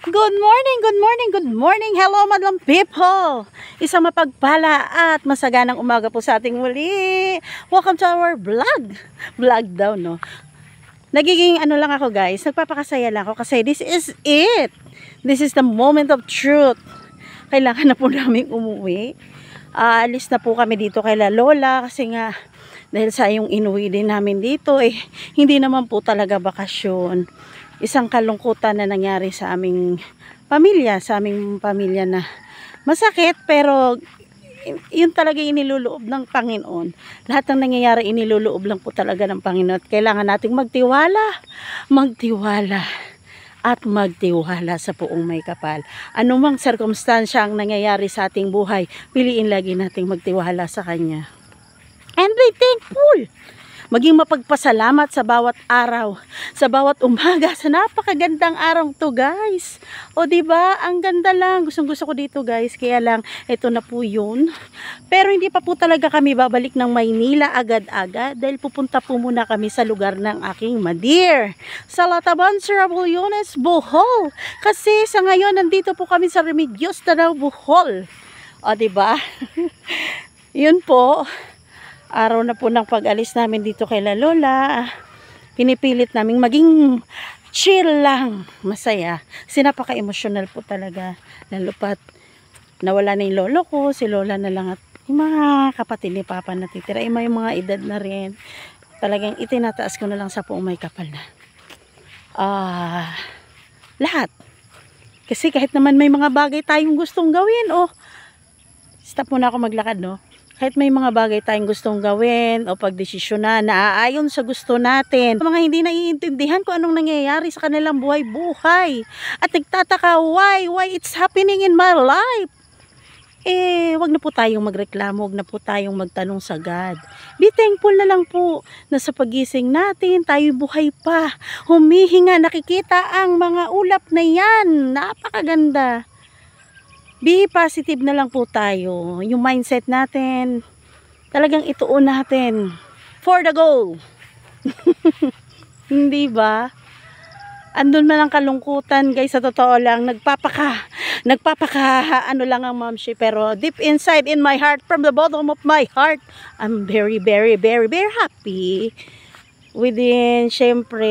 Good morning, good morning, good morning. Hello, madlang people. Isang mapagpala at masaganang umaga po sa ating muli. Welcome to our vlog. Vlog daw, no? Nagiging ano lang ako, guys. Nagpapakasaya lang ako kasi this is it. This is the moment of truth. Kailangan na po namin umuwi. Alis na po kami dito kay Lola kasi nga dahil sa yung inuwi din namin dito hindi naman po talaga bakasyon. Isang kalungkutan na nangyari sa aming pamilya na masakit, pero yun talaga iniluloob ng Panginoon. Lahat ng nangyayari iniluloob lang po talaga ng Panginoon. Kailangan nating magtiwala at magtiwala sa Poong May Kapal. Anumang sirkumstansya ang nangyayari sa ating buhay, piliin lagi nating magtiwala sa Kanya. And be thankful. Maging mapagpasalamat sa bawat araw, sa bawat umaga, sa napakagandang araw to, guys. O diba, ang ganda lang. Gustong-gusto ko dito, guys. Kaya lang, ito na po yun. Pero hindi pa po talaga kami babalik ng Maynila agad-agad dahil pupunta po muna kami sa lugar ng aking madir, sa Lataban, Sirabulyones, Bohol. Kasi sa ngayon, nandito po kami sa Remedios, Tanaw, Bohol. O diba? Yun po. Araw na po ng pag-alis namin dito kay Lola. Pinipilit namin maging chill lang, masaya. Kasi napaka-emotional po talaga. Lalo pat nawala na yung lolo ko, si Lola na lang at yung mga kapatid ni Papa natitira. Yung mga edad na rin. Talagang itinataas ko na lang sa Poong May Kapal na. Lahat. Kasi kahit naman may mga bagay tayong gustong gawin, stop muna ako maglakad, no? Kahit may mga bagay tayong gustong gawin o pagdesisyonan na aayon sa gusto natin. Mga hindi naiintindihan kung anong nangyayari sa kanilang buhay-buhay. At nagtataka, why it's happening in my life? wag na po tayong magreklamo, wag na po tayong magtanong sa God. Be thankful na lang po na sa pagising natin, tayo buhay pa. Humihinga, nakikita ang mga ulap na yan. Napakaganda. Be positive na lang po tayo. Yung mindset natin, talagang ituon natin for the goal. Hindi ba? Andun man ang kalungkutan, guys, sa totoo lang, nagpapaka ano lang ang Momshi, pero deep inside in my heart, from the bottom of my heart, I'm very, very, very, very happy. Syempre,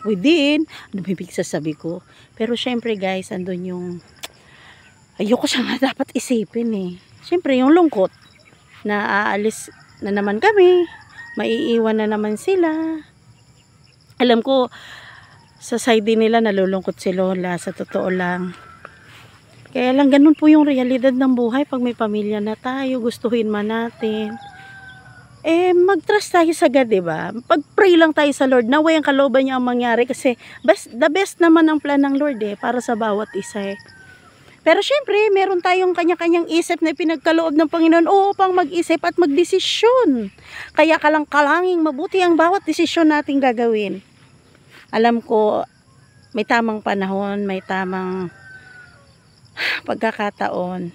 ano ba ibig sasabi ko? Pero syempre guys, andun yung, ayoko siya nga dapat isipin eh. Syempre, yung lungkot, na aalis na naman kami, maiiwan na naman sila. Alam ko, sa side din nila nalulungkot si Lola, sa totoo lang. Kaya lang ganun po yung realidad ng buhay pag may pamilya na tayo, gustuhin man natin. Mag-trust tayo sa God, diba? Pag-pray lang tayo sa Lord, naway ang kalooban niya ang mangyari kasi the best naman ang plan ng Lord para sa bawat isa Pero syempre, meron tayong kanya-kanyang isip na pinagkaloob ng Panginoon upang mag-isip at magdesisyon. Kaya kalanging mabuti ang bawat desisyon nating gagawin. Alam ko, may tamang panahon, may tamang pagkakataon.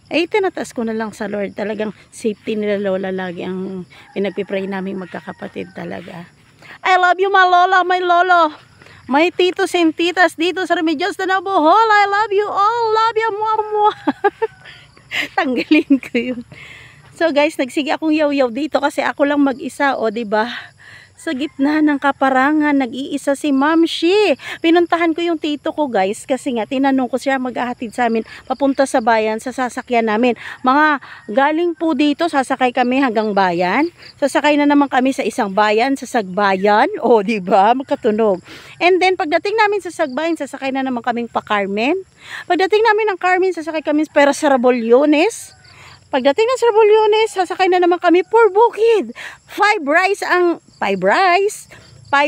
Tinataas ko na lang sa Lord. Talagang safety nila Lola lagi ang pinagpipray namin magkakapatid talaga. I love you, my Lola, my Lolo. My titos and titas dito sa Remedios de Bohol. I love you all. Love you, mama. Tanggalin ko yun. So guys, nagsige akong yaw-yaw dito kasi ako lang mag-isa, diba? Sa gitna ng kaparangan, nag-iisa si Momshi. Pinuntahan ko yung tito ko guys kasi nga tinanong ko siya maghahatid sa amin papunta sa bayan sa sasakyan namin. Mga galing po dito, sasakay kami hanggang bayan. Sasakay na naman kami sa isang bayan, sa Sagbayan. Diba? Magkatunog. And then pagdating namin sa Sagbayan, sasakay na naman kaming pa Carmen. Pagdating namin ng Carmen, sasakay kami para sa Rabollones. Pagdating ng Rabollones, sasakay na naman kami for Bukid. 5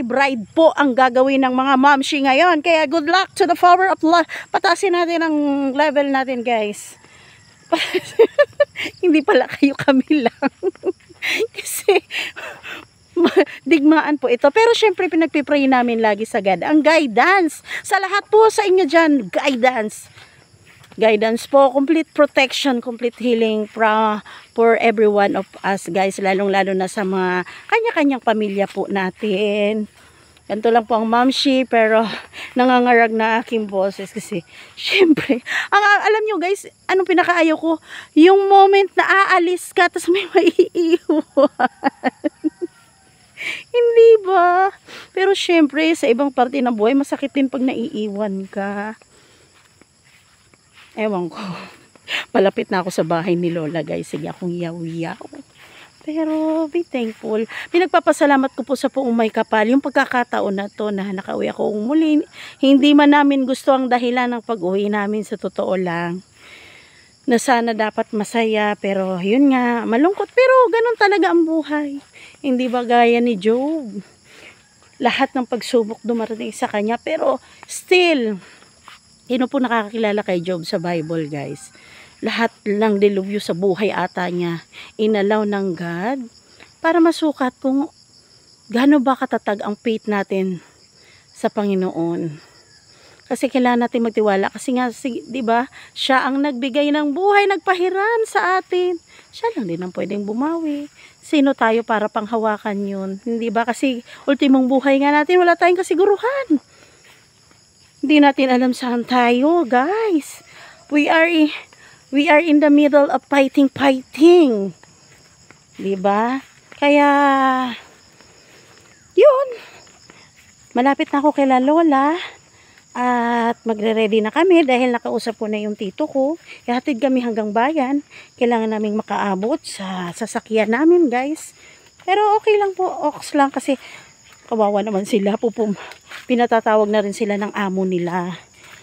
ride po ang gagawin ng mga Momshi ngayon. Kaya good luck to the power of love. Patasin natin ang level natin guys. Hindi pala kayo, kami lang. Kasi digmaan po ito. Pero syempre pinagpipray namin lagi sa God. Ang guidance. Sa lahat po sa inyo dyan, guidance po, complete protection, complete healing for every one of us guys, lalong-lalo na sa mga kanya-kanyang pamilya po natin. Ganito lang po ang Momshi, pero nangangarag na aking boses kasi syempre, alam nyo guys, anong pinakaayaw ko? Yung moment na aalis ka tapos may maiiwan. Hindi ba? Pero syempre, sa ibang parte ng buhay, masakit din pag naiiwan ka. Ewan ko. Palapit na ako sa bahay ni Lola guys. Sige akong yaw-yaw. Pero be thankful. Pinagpapasalamat ko po sa Poong May Kapal. Yung pagkakataon na to na nakauwi ako muli. Hindi man namin gusto ang dahilan ng pag-uwi namin, sa totoo lang. Na sana dapat masaya. Pero yun nga, malungkot. Pero ganun talaga ang buhay. Hindi ba gaya ni Job? Lahat ng pagsubok dumarating sa kanya. Pero still, sino po nakakakilala kay Job sa Bible guys? Lahat ng dilubyo sa buhay ata niya inalaw ng God para masukat kung gaano ba katatag ang faith natin sa Panginoon. Kasi kailangan natin magtiwala kasi nga, di ba, siya ang nagbigay ng buhay, nagpahiram sa atin. Siya lang din ang pwedeng bumawi. Sino tayo para panghawakan yun? Hindi ba? Kasi ultimong buhay nga natin, wala tayong kasiguruhan. Hindi natin alam saan tayo, guys. We are in the middle of fighting. Diba? Kaya, yun. Malapit na ako kay Lola. At magre-ready na kami dahil nakausap ko na yung tito ko. Ihatid kami hanggang bayan. Kailangan naming makaabot sa sasakyan namin, guys. Pero okay lang po. Oks lang kasi kawawa naman sila. Pinatatawag na rin sila ng amo nila.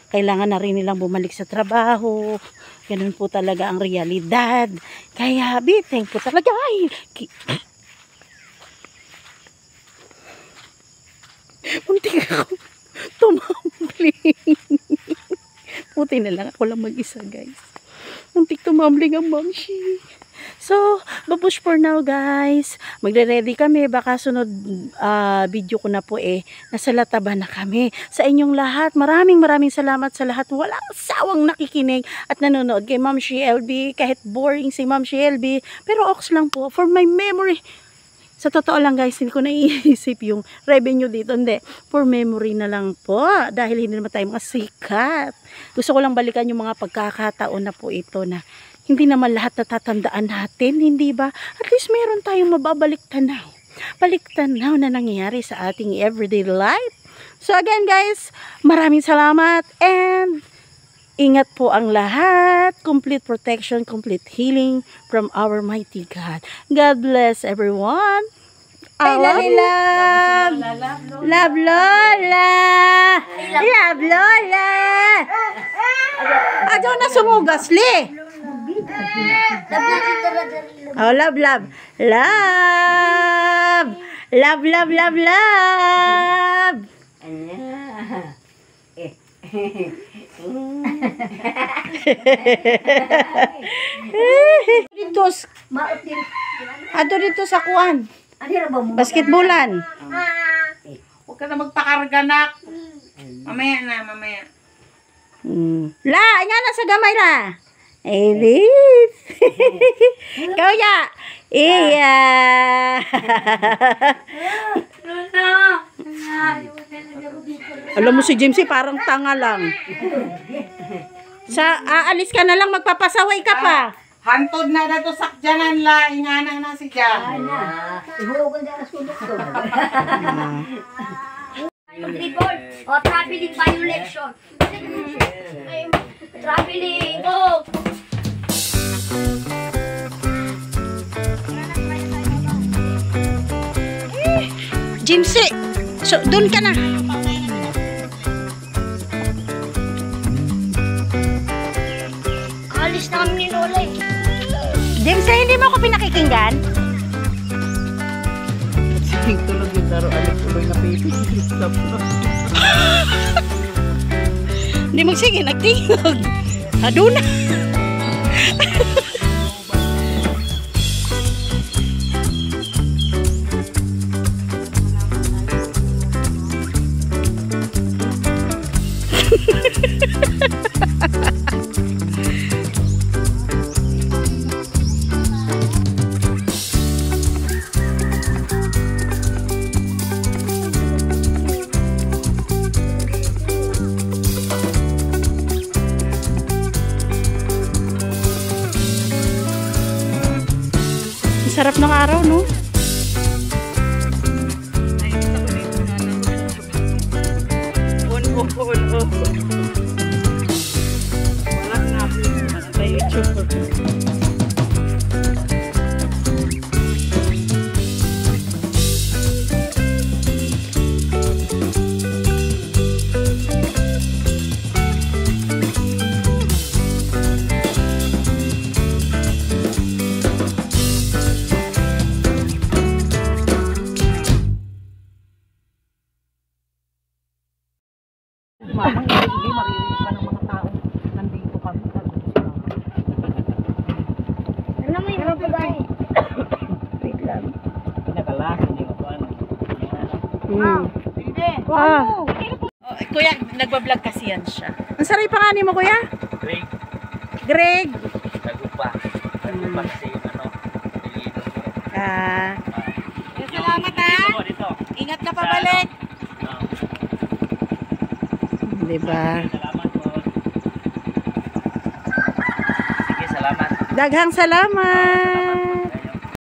Kailangan na rin nilang bumalik sa trabaho. Ganun po talaga ang realidad. Kaya be thankful talaga. Muntik ako tumampling. Puti na lang ako lang mag-isa guys. Muntik tumambling ang mamshi. So, babush for now guys. Magre-ready kami. Baka sunod video ko na po nasa Lataba na kami. Sa inyong lahat, maraming salamat sa lahat. Walang sawang nakikinig at nanonood kay Ma'am LB. Kahit boring si Ma'am LB. Pero ox lang po for my memory. Sa totoo lang guys, hindi ko naiisip yung revenue dito. Hindi. For memory na lang po. Dahil hindi naman tayo mga sikat. Gusto ko lang balikan yung mga pagkakataon na po ito na hindi naman lahat natatandaan natin, hindi ba? At least meron tayong mababalik tanaw. Balik tanaw na nangyayari sa ating everyday life. So again guys, maraming salamat and ingat po ang lahat. Complete protection, complete healing from our mighty God. God bless everyone. I love you. Love Lola. Love Lola. Adyo na sumugas, li. Oh, love. Dito sa kuan. Basketballan. Huwag ka na magpakarga, nak. Mamaya. La, nga na sa gamay la. Edith. Kau ya. Iya. Alam mo si Jimsy parang tanga lang. Aalis ka na lang, magpapasaway ka pa. Hantod na dato sakjanan la. Ingana na si Jan. Ihulogan dyan na sulok to. Report o traveling violation. Traveling. Oh. Jimsy, so doon ka na. Alis na kami ni Lola eh. Jimsy, hindi mo ako pinakikinggan? Tulog yung daro. Alip-uloy na baby. Stop na. Hindi mo sige, nagtingog. Aduna. Sarap ng araw, no? Walang nabi. Sa YouTube. Mamang hindi maririnig pa ng mga tao. Nandito kami. Alam mo yung pagay. Wait lang. Pinakala. Hindi ko ano. Hindi. Oh, kuya, nagbablog kasi yan siya. Ang saray pangalan mo, kuya? Greg, Greg. Tagupa. Tagupa kasi yung ano, nilito ko. Salamat ha. Dito. Ingat ka pabalik. Diba? Salamat po. Sige, salamat. Daghang salamat.